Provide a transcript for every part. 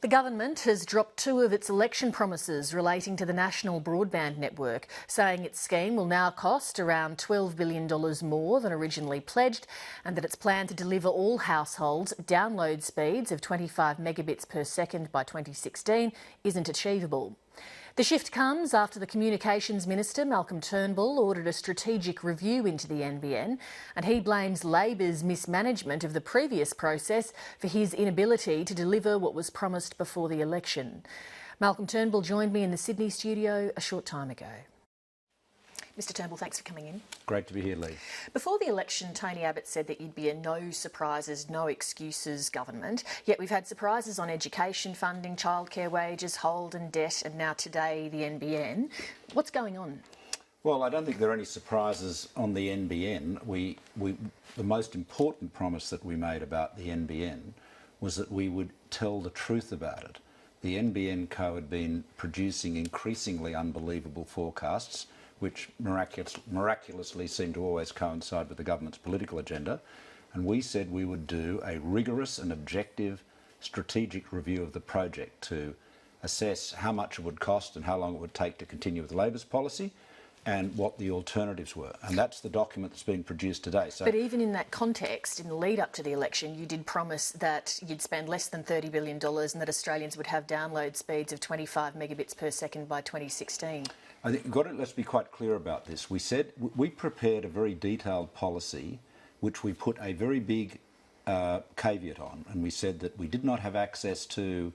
The government has dropped two of its election promises relating to the national broadband network, saying its scheme will now cost around $12 billion more than originally pledged, and that its plan to deliver all households download speeds of 25 megabits per second by 2016 isn't achievable. The shift comes after the Communications Minister, Malcolm Turnbull, ordered a strategic review into the NBN, and he blames Labor's mismanagement of the previous process for his inability to deliver what was promised before the election. Malcolm Turnbull joined me in the Sydney studio a short time ago. Mr Turnbull, thanks for coming in. Great to be here, Lee. Before the election, Tony Abbott said that you'd be a no surprises, no excuses government, yet we've had surprises on education funding, childcare wages, hold and debt, and now today the NBN. What's going on? Well, I don't think there are any surprises on the NBN. The most important promise that we made about the NBN was that we would tell the truth about it. The NBN Co had been producing increasingly unbelievable forecasts, which miraculously seem to always coincide with the government's political agenda, and we said we would do a rigorous and objective strategic review of the project to assess how much it would cost and how long it would take to continue with Labor's policy and what the alternatives were. And that's the document that's been produced today. So, but even in that context, in the lead up to the election, you did promise that you'd spend less than $30 billion and that Australians would have download speeds of 25 megabits per second by 2016. I think let's be quite clear about this. We said we prepared a very detailed policy which we put a very big caveat on, and we said that we did not have access to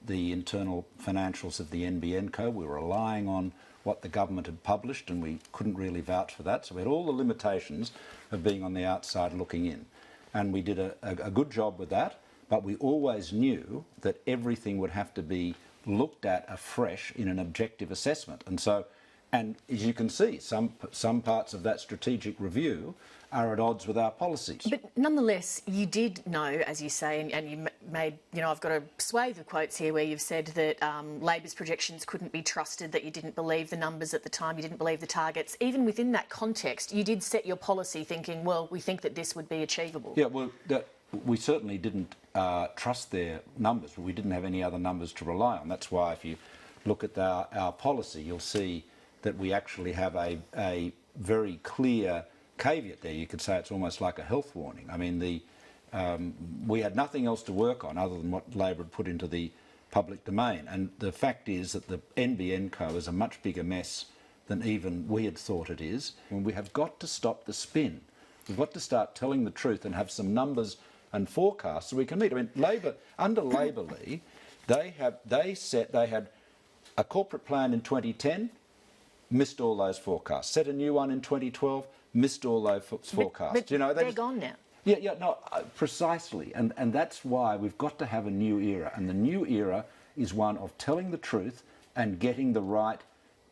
the internal financials of the NBN Co. We were relying on what the government had published, and we couldn't really vouch for that. So we had all the limitations of being on the outside looking in. And we did a good job with that, but we always knew that everything would have to be looked at afresh in an objective assessment. And as you can see, some parts of that strategic review are at odds with our policies. But nonetheless, you did know, as you say, and you made, I've got a swathe of quotes here where you've said that Labor's projections couldn't be trusted, that you didn't believe the numbers at the time, you didn't believe the targets. Even within that context, you did set your policy thinking, well, we think that this would be achievable. Yeah, well, we certainly didn't trust their numbers, but we didn't have any other numbers to rely on. That's why if you look at our policy, you'll see that we actually have a very clear caveat there. You could say it's almost like a health warning. I mean, we had nothing else to work on other than what Labor had put into the public domain. And the fact is that the NBN Co is a much bigger mess than even we had thought it is. And we have got to stop the spin. We've got to start telling the truth and have some numbers and forecasts so we can meet. I mean, Labor, under Labor, Lee, they had a corporate plan in 2010, missed all those forecasts. Set a new one in 2012, missed all those forecasts. But they're gone now. Yeah, no, precisely. And that's why we've got to have a new era. And the new era is one of telling the truth and getting the right,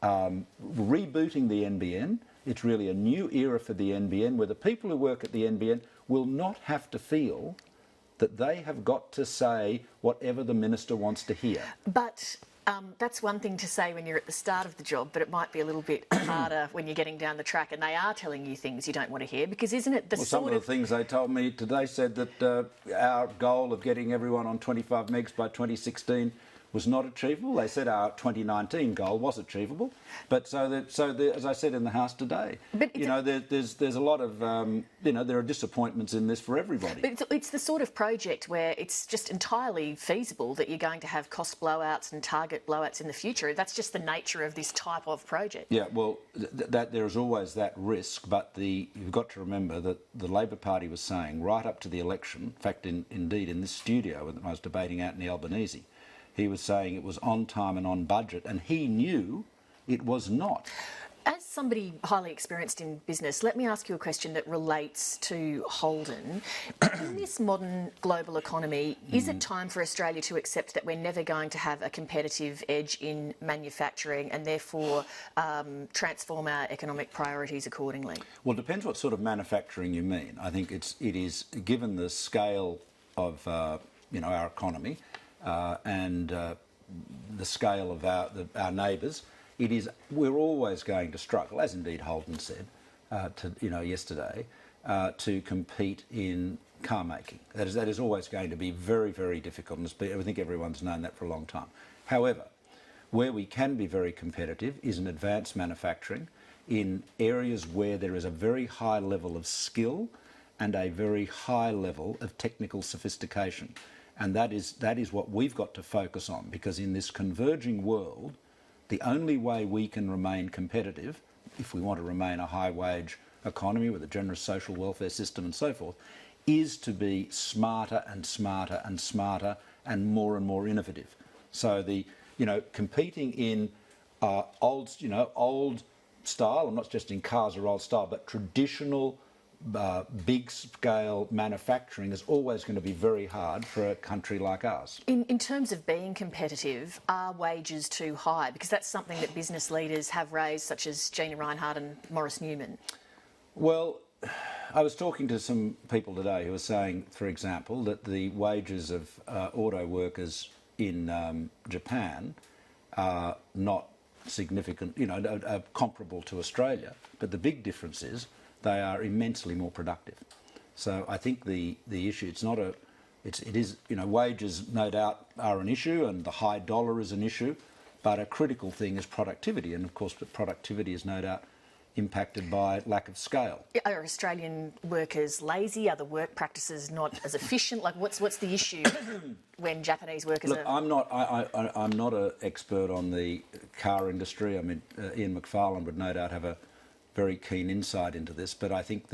rebooting the NBN. It's really a new era for the NBN where the people who work at the NBN will not have to feel that they have got to say whatever the minister wants to hear. But that's one thing to say when you're at the start of the job, but it might be a little bit harder when you're getting down the track and they are telling you things you don't want to hear, because isn't it the some of the things they told me today said that our goal of getting everyone on 25 megs by 2016 was not achievable. They said our 2019 goal was achievable, but as I said in the House today, but there's a lot of there are disappointments in this for everybody. But it's the sort of project where it's just entirely feasible that you're going to have cost blowouts and target blowouts in the future. That's just the nature of this type of project. Yeah, well, that there is always that risk, but you've got to remember that the Labor Party was saying right up to the election. In fact, indeed in this studio when I was debating out in the Albanese, he was saying it was on time and on budget, and he knew it was not. As somebody highly experienced in business, let me ask you a question that relates to Holden. In this modern global economy, is it time for Australia to accept that we're never going to have a competitive edge in manufacturing and therefore transform our economic priorities accordingly? Well, it depends what sort of manufacturing you mean. I think it is, given the scale of our economy, and the scale of our neighbours, we're always going to struggle, as indeed Holden said yesterday, to compete in car making. That is always going to be very, very difficult, and I think everyone's known that for a long time. However, where we can be very competitive is in advanced manufacturing, in areas where there is a very high level of skill and a very high level of technical sophistication. And that is what we've got to focus on, because in this converging world, the only way we can remain competitive, if we want to remain a high-wage economy with a generous social welfare system and so forth, is to be smarter and smarter and smarter and more innovative. So competing in old style, and not just in cars or old style, but traditional big scale manufacturing is always going to be very hard for a country like ours. In terms of being competitive, are wages too high? Because that's something that business leaders have raised, such as Gina Rinehart and Maurice Newman. Well, I was talking to some people today who were saying, for example, that the wages of auto workers in Japan are not significant, are comparable to Australia, but the big difference is they are immensely more productive. So I think the issue, wages no doubt are an issue, and the high dollar is an issue, but a critical thing is productivity, and of course productivity is no doubt impacted by lack of scale. Are Australian workers lazy? Are the work practices not as efficient? Like, what's the issue when Japanese workers Look, I'm not an expert on the car industry. I mean, Ian McFarlane would no doubt have a very keen insight into this, but I think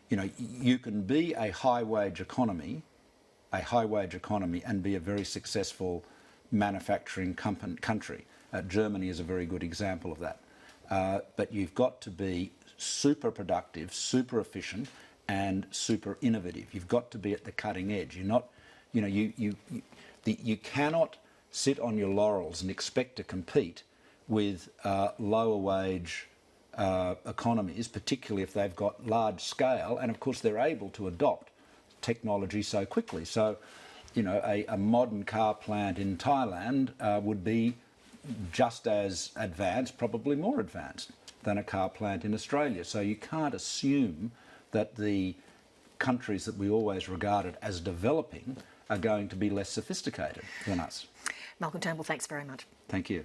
you can be a high-wage economy and be a very successful manufacturing country. Germany is a very good example of that. But you've got to be super productive, super efficient, and super innovative. You've got to be at the cutting edge. You're not, you cannot sit on your laurels and expect to compete with lower wage economies, particularly if they've got large scale, and of course they're able to adopt technology so quickly. So, a modern car plant in Thailand would be just as advanced, probably more advanced, than a car plant in Australia. So you can't assume that the countries that we always regarded as developing are going to be less sophisticated than us. Malcolm Turnbull, thanks very much. Thank you.